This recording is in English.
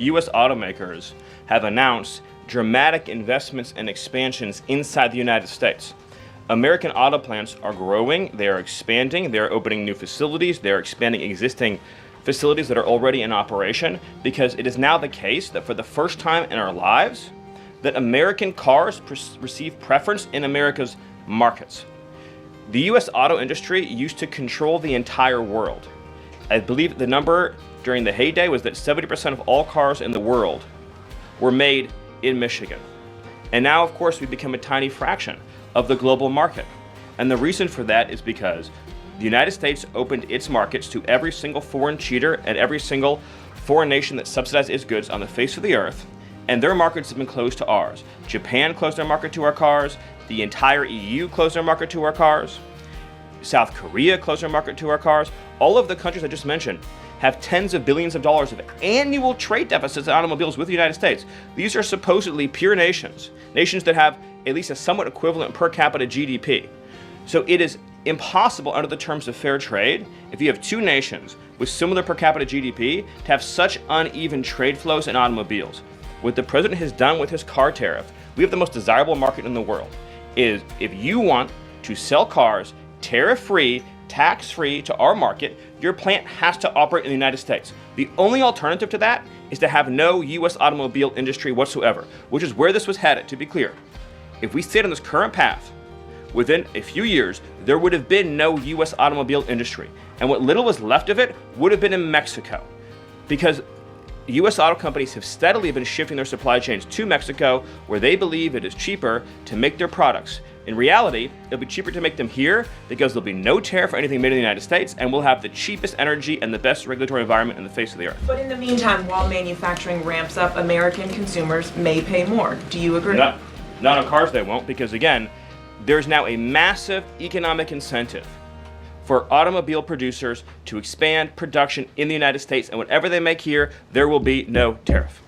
U.S. automakers have announced dramatic investments and expansions inside the United States. American auto plants are growing, they are expanding, they're opening new facilities, they're expanding existing facilities that are already in operation, because it is now the case that for the first time in our lives, that American cars receive preference in America's markets. The U.S. auto industry used to control the entire world. I believe the number during the heyday was that 70% of all cars in the world were made in Michigan. And now, of course, we've become a tiny fraction of the global market. And the reason for that is because the United States opened its markets to every single foreign cheater and every single foreign nation that subsidized its goods on the face of the earth, and their markets have been closed to ours. Japan closed their market to our cars, the entire EU closed their market to our cars, South Korea closed their market to our cars. All of the countries I just mentioned have tens of billions of dollars of annual trade deficits in automobiles with the United States. These are supposedly pure nations, nations that have at least a somewhat equivalent per capita GDP. So it is impossible under the terms of fair trade, if you have two nations with similar per capita GDP, to have such uneven trade flows in automobiles. What the president has done with his car tariff, we have the most desirable market in the world, is if you want to sell cars tariff-free, tax-free to our market, your plant has to operate in the United States. The only alternative to that is to have no U.S. automobile industry whatsoever, which is where this was headed, to be clear. If we stayed on this current path, within a few years, there would have been no U.S. automobile industry. And what little was left of it would have been in Mexico. Because U.S. auto companies have steadily been shifting their supply chains to Mexico, where they believe it is cheaper to make their products. In reality, it'll be cheaper to make them here because there'll be no tariff for anything made in the United States, and we'll have the cheapest energy and the best regulatory environment in the face of the earth. But in the meantime, while manufacturing ramps up, American consumers may pay more. Do you agree? Not on cars they won't, because again, there's now a massive economic incentive for automobile producers to expand production in the United States, and whatever they make here, there will be no tariff.